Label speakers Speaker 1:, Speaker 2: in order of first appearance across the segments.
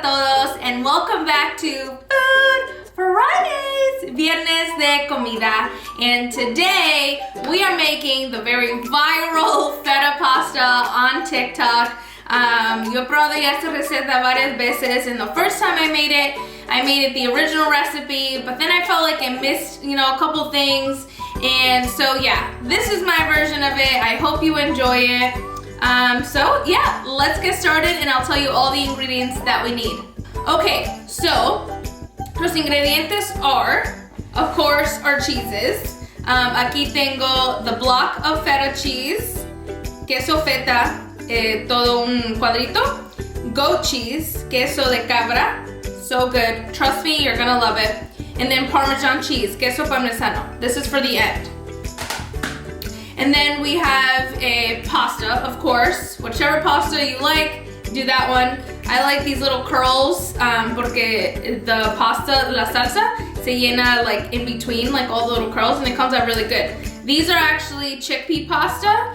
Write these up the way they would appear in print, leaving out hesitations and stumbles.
Speaker 1: todos, and welcome back to Food Fridays-Viernes de Comida. And today we are making the very viral feta pasta on TikTok. Yo probé esta receta varias veces, and the first time I made it the original recipe, but then I felt like I missed, a couple things. And so yeah, this is my version of it. I hope you enjoy it. So yeah, let's get started and I'll tell you all the ingredients that we need. Okay, so los ingredientes are, of course, our cheeses. Aquí tengo the block of feta cheese, queso feta, todo un cuadrito, goat cheese, queso de cabra, so good, trust me, you're gonna love it. And then Parmesan cheese, queso parmesano. This is for the end. And then we have a pasta, of course. Whichever pasta you like, do that one. I like these little curls porque the pasta, la salsa, se llena like in between, like all the little curls, and it comes out really good. These are actually chickpea pasta,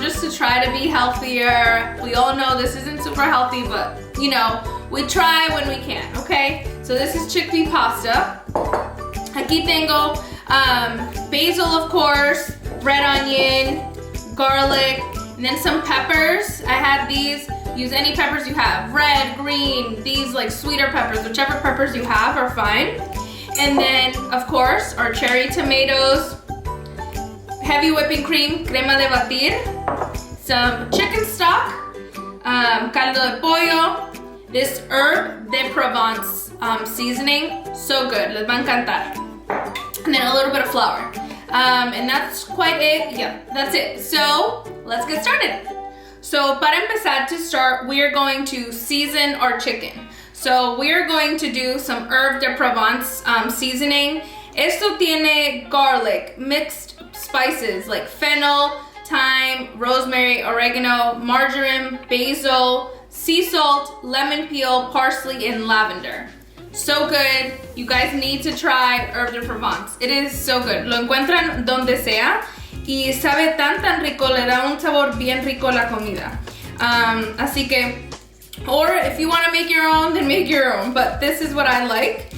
Speaker 1: just to try to be healthier. We all know this isn't super healthy, but we try when we can, okay? So this is chickpea pasta. Aquí tengo basil, of course, red onion, garlic, and then some peppers. I have these. Use any peppers you have. Red, green, these like sweeter peppers. Whichever peppers you have are fine. And then, of course, our cherry tomatoes, heavy whipping cream, crema de batir, some chicken stock, caldo de pollo, this herb de Provence seasoning, so good, les va a encantar. And then a little bit of flour. And that's quite it. Yeah, that's it. So let's get started. So para empezar, to start, we are going to season our chicken. So we are going to do some herb de Provence seasoning. Esto tiene garlic, mixed spices like fennel, thyme, rosemary, oregano, marjoram, basil, sea salt, lemon peel, parsley, and lavender. So good. You guys need to try herb de Provence. It is so good. Lo encuentran donde sea y sabe tan rico, le da un sabor bien rico a la comida. Así que, or if you want to make your own, then make your own. But this is what I like.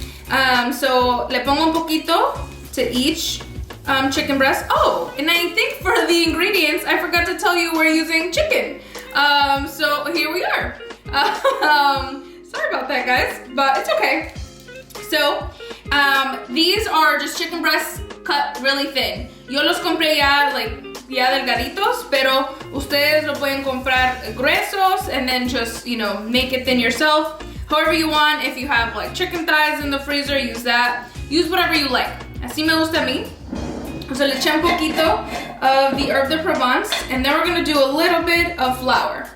Speaker 1: So le pongo un poquito to each chicken breast. Oh, and I think for the ingredients, I forgot to tell you we're using chicken. So here we are. Sorry about that, guys, but it's okay. So, these are just chicken breasts cut really thin. Yo los compré ya delgaditos, pero ustedes lo pueden comprar gruesos and then just, make it thin yourself. However you want. If you have like chicken thighs in the freezer, use that. Use whatever you like. Así me gusta a mí. So le eché un poquito of the herb de Provence, and then we're gonna do a little bit of flour.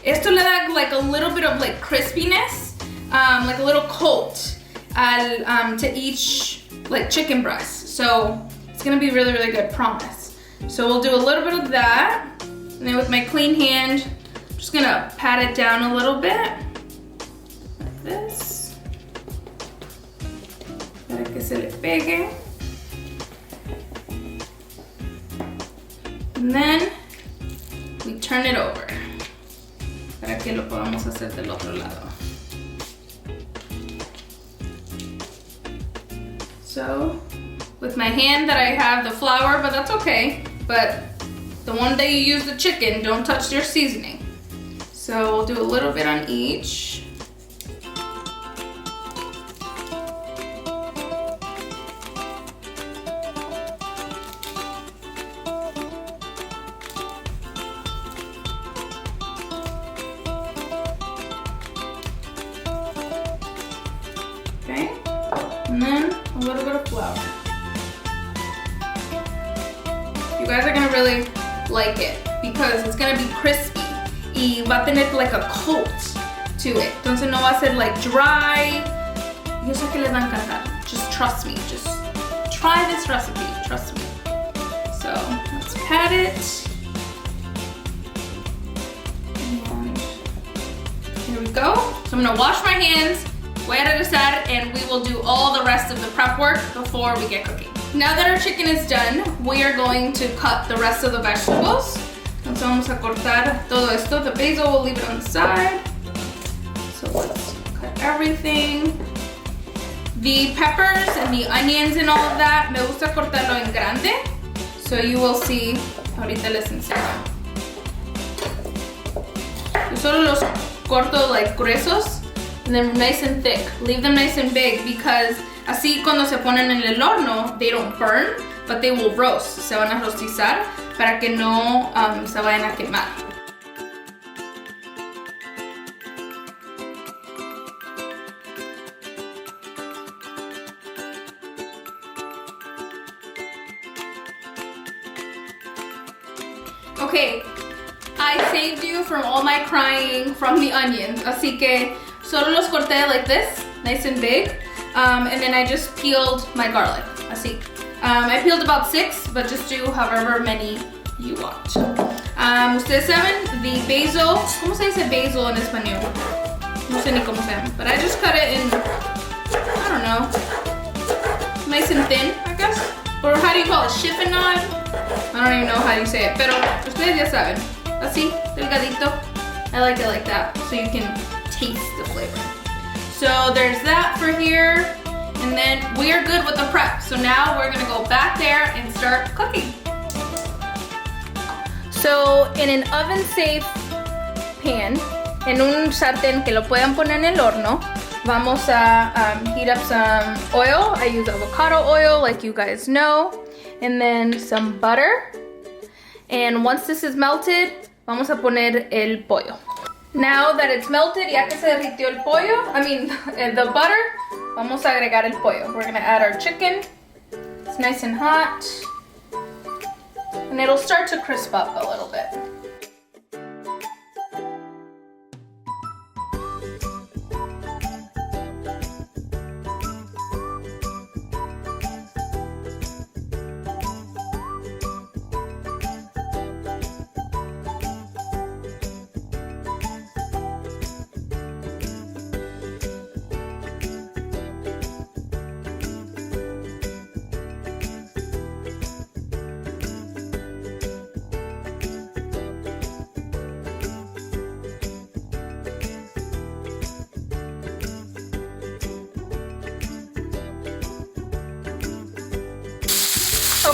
Speaker 1: Esto le da like a little bit of like crispiness, like a little coat to each like chicken breast. So it's gonna be really, really good, promise. So we'll do a little bit of that, and then with my clean hand, I'm just gonna pat it down a little bit, like this, para que se le pegue. And then we turn it over para que lo podamos hacer del otro lado. So, with my hand that I have the flour, but that's okay. But the one that you use the chicken, don't touch your seasoning. So we'll do a little bit on each. Okay, and then a little bit of flour. You guys are gonna really like it because it's gonna be crispy y va a tener like a coat to it. Entonces no va a ser like dry. Yo sé que les va a encantar. Just trust me. Just try this recipe. Trust me. So let's pat it. And here we go. So I'm gonna wash my hands, voy a regresar, and we will do all the rest of the prep work before we get cooking. Now that our chicken is done, we are going to cut the rest of the vegetables. Entonces vamos a cortar todo esto. The basil, we'll leave it on the side. So let's cut everything. The peppers and the onions and all of that, me gusta cortarlo en grande. So you will see, ahorita les enseño. Yo solo los corto like gruesos and then nice and thick. Leave them nice and big because así cuando se ponen en el horno, they don't burn, but they will roast. Se van a rostizar para que no se vayan a quemar. Okay, I saved you from all my crying from the onions. Así que solo los corté like this, nice and big. And then I just peeled my garlic. Así. I peeled about 6, but just do however many you want. Ustedes saben, the basil, ¿cómo se dice basil en español? No sé ni cómo se llama. But I just cut it in, I don't know, nice and thin, I guess. Or how do you call it? Chiffonade? I don't even know how you say it. Pero ustedes ya saben. Así, delgadito. I like it like that, so you can taste the flavor. So there's that for here. And then we are good with the prep. So now we're gonna go back there and start cooking. So in an oven safe pan, en un sartén que lo puedan poner en el horno, vamos a heat up some oil. I use avocado oil like you guys know. And then some butter. And once this is melted, vamos a poner el pollo. Now that it's melted, ya que se derritió el pollo, the butter, vamos a agregar el pollo. We're gonna add our chicken. It's nice and hot. And it'll start to crisp up a little bit.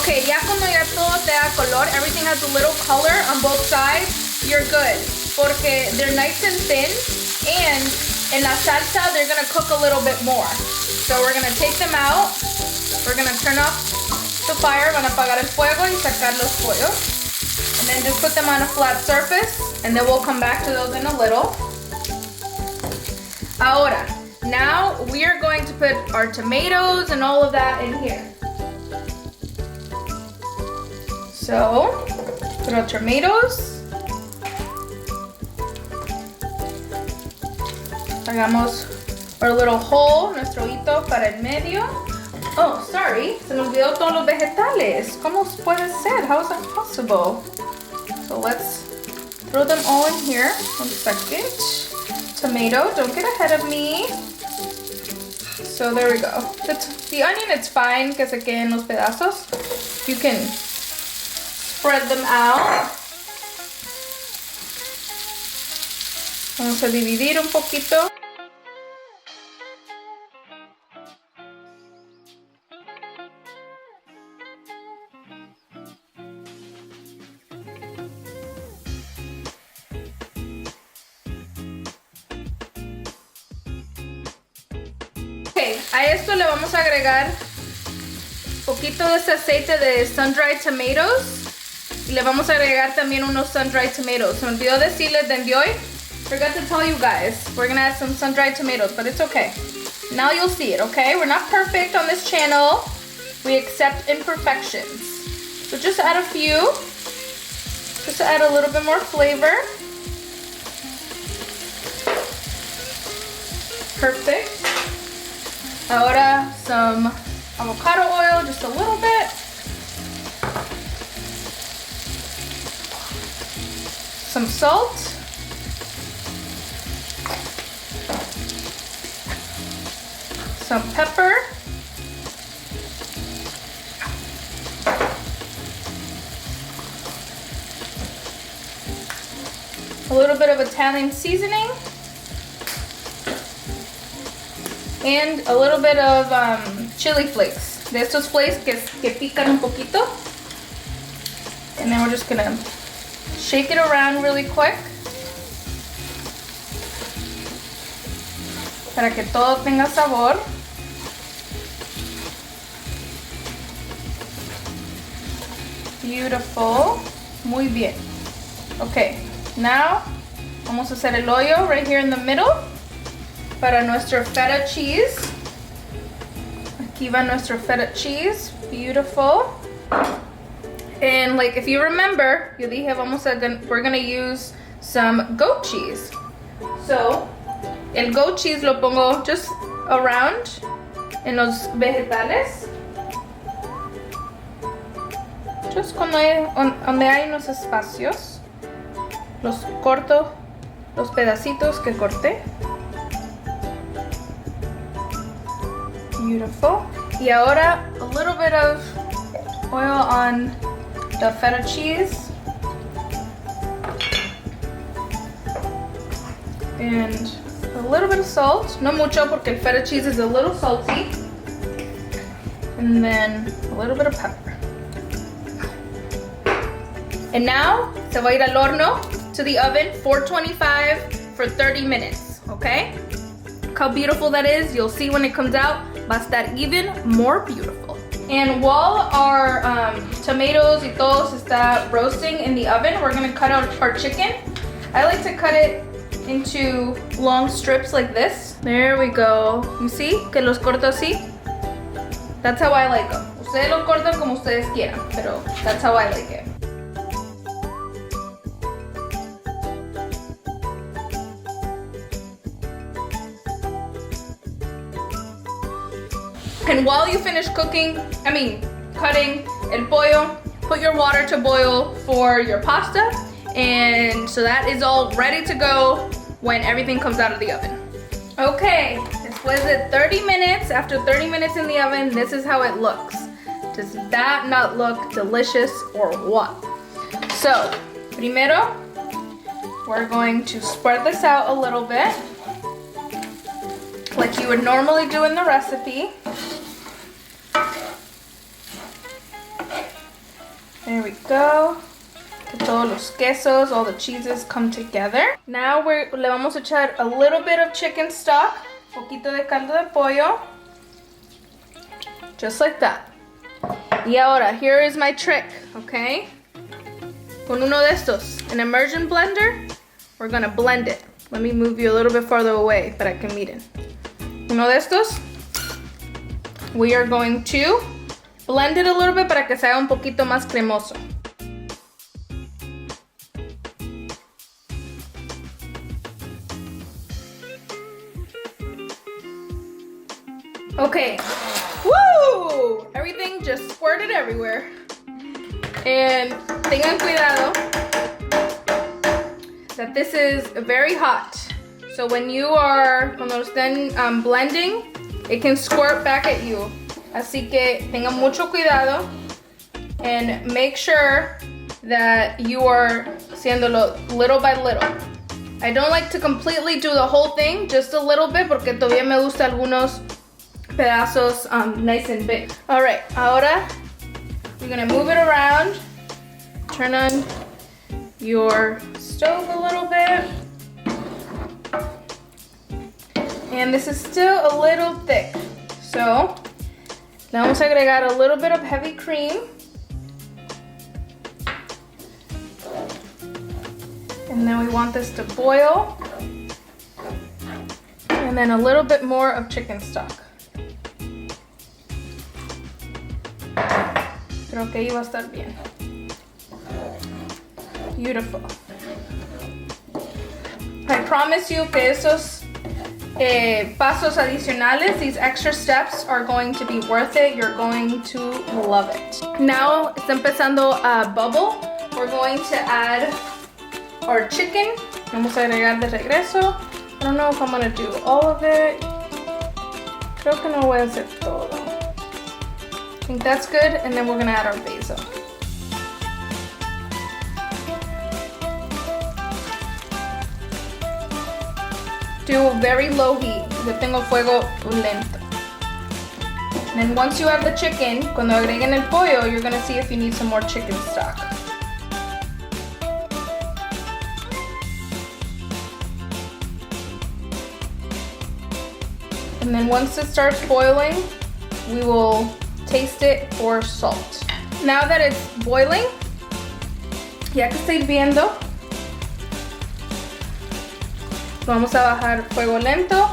Speaker 1: Okay, ya cuando ya todo te da color, everything has a little color on both sides, you're good. Porque they're nice and thin, and in la salsa, they're gonna cook a little bit more. So we're gonna take them out. We're gonna turn off the fire, van a apagar el fuego y sacar los pollos. And then just put them on a flat surface, and then we'll come back to those in a little. Ahora, now we are going to put our tomatoes and all of that in here. So, put our tomatoes. Hagamos our little hole, nuestro hito para el medio. Oh, sorry, se me olvidó todos los vegetales. ¿Cómo puede ser? How is that possible? So let's throw them all in here. 1 second. Tomato, don't get ahead of me. So there we go. The onion, it's fine que se queden los pedazos. You can spread them out. Vamos a dividir un poquito. Okay, a esto le vamos a agregar un poquito de este aceite de sun-dried tomatoes. Y le vamos a agregar también unos sun-dried tomatoes. Se me olvidó decirles de hoy. Forgot to tell you guys. We're gonna add some sun-dried tomatoes, but it's okay. Now you'll see it, okay? We're not perfect on this channel. We accept imperfections. So just add a few. Just to add a little bit more flavor. Perfect. Ahora some avocado oil, just a little bit. Some salt. Some pepper. A little bit of Italian seasoning. And a little bit of chili flakes. De estos flakes que pican un poquito. And then we're just gonna shake it around really quick. Para que todo tenga sabor. Beautiful. Muy bien. Okay, now vamos a hacer el hoyo right here in the middle para nuestro feta cheese. Aquí va nuestro feta cheese. Beautiful. And like if you remember, yo dije we're gonna use some goat cheese. So, el goat cheese lo pongo just around en los vegetales. Just donde hay unos espacios. Los corto, los pedacitos que corté. Beautiful. Y ahora a little bit of oil on the feta cheese. And a little bit of salt. No mucho porque el feta cheese is a little salty. And then a little bit of pepper. And now, se va a ir al horno to the oven, 425 for 30 minutes, okay? Look how beautiful that is. You'll see when it comes out, va a estar even more beautiful. And while our tomatoes y todos está roasting in the oven, we're gonna cut out our chicken. I like to cut it into long strips like this. There we go. You see? Que los corto así. That's how I like them. Ustedes lo cortan como ustedes quieran, pero that's how I like it. And while you finish cutting el pollo, put your water to boil for your pasta. And so that is all ready to go when everything comes out of the oven. Okay, después de 30 minutes, after 30 minutes in the oven, this is how it looks. Does that not look delicious or what? So, primero, we're going to spread this out a little bit, like you would normally do in the recipe. There we go. Que todos los quesos, all the cheeses come together. Now le vamos a echar a little bit of chicken stock, poquito de caldo de pollo, just like that. Y ahora, here is my trick, okay? Con uno de estos, an immersion blender, we're gonna blend it. Let me move you a little bit farther away para que miren. Uno de estos, we are going to blend it a little bit para que sea un poquito más cremoso. Okay, woo! Everything just squirted everywhere. And tengan cuidado that this is very hot. So cuando estén blending, it can squirt back at you. Así que tengan mucho cuidado and make sure that you are haciéndolo little by little. I don't like to completely do the whole thing, just a little bit, porque todavía me gusta algunos pedazos nice and big. All right, ahora you're gonna move it around. Turn on your stove a little bit. And this is still a little thick, so le vamos a agregar a little bit of heavy cream. And then we want this to boil. And then a little bit more of chicken stock. Creo que ahí va a estar bien. Beautiful. I promise you que esos pasos adicionales, these extra steps are going to be worth it. You're going to love it. Now está empezando a bubble. We're going to add our chicken. Vamos a agregar de regreso. I don't know if I'm gonna do all of it. Creo que no voy a hacer todo. I think that's good, and then we're gonna add our basil. Do very low heat. Yo tengo fuego lento. And then once you have the chicken, cuando agreguen el pollo, you're gonna see if you need some more chicken stock. And then once it starts boiling, we will taste it for salt. Now that it's boiling, ya que está hirviendo, vamos a bajar fuego lento,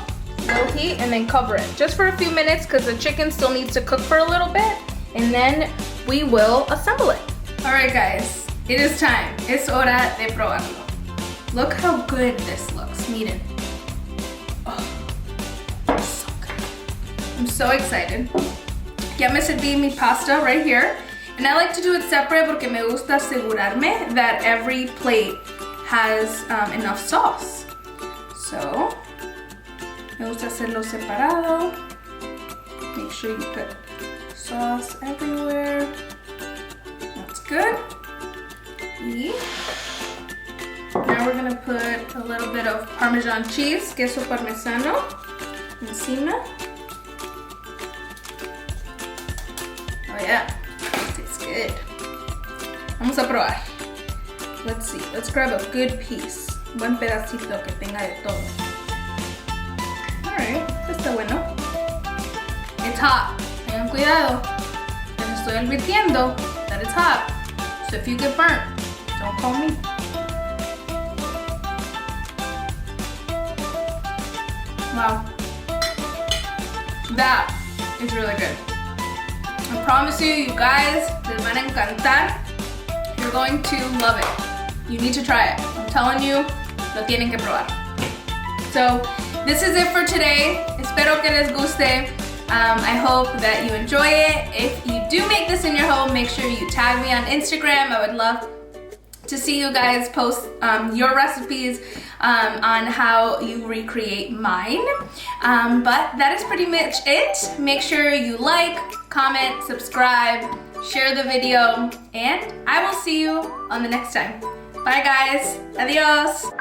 Speaker 1: low heat, and then cover it. Just for a few minutes because the chicken still needs to cook for a little bit, and then we will assemble it. All right, guys, it is time. Es hora de probarlo. Look how good this looks. Miren. I'm so excited. Ya me serví mi pasta right here. And I like to do it separate porque me gusta asegurarme that every plate has enough sauce. So, me gusta hacerlo separado. Make sure you put sauce everywhere. That's good. Y now we're gonna put a little bit of Parmesan cheese, queso parmesano, encima. Oh yeah, tastes good. Vamos a probar. Let's see, let's grab a good piece. Buen pedacito que tenga de todo. Alright, esto está bueno. It's hot. Tengan cuidado. Les estoy advirtiendo that it's hot. So if you get burnt, don't call me. Wow. That is really good. I promise you, you guys, les van a encantar. You're going to love it. You need to try it. I'm telling you, lo tienen que probar. So, this is it for today. Espero que les guste. I hope that you enjoy it. If you do make this in your home, make sure you tag me on Instagram. I would love to see you guys post your recipes on how you recreate mine. But that is pretty much it. Make sure you like, comment, subscribe, share the video, and I will see you on the next time. Bye guys. Adios.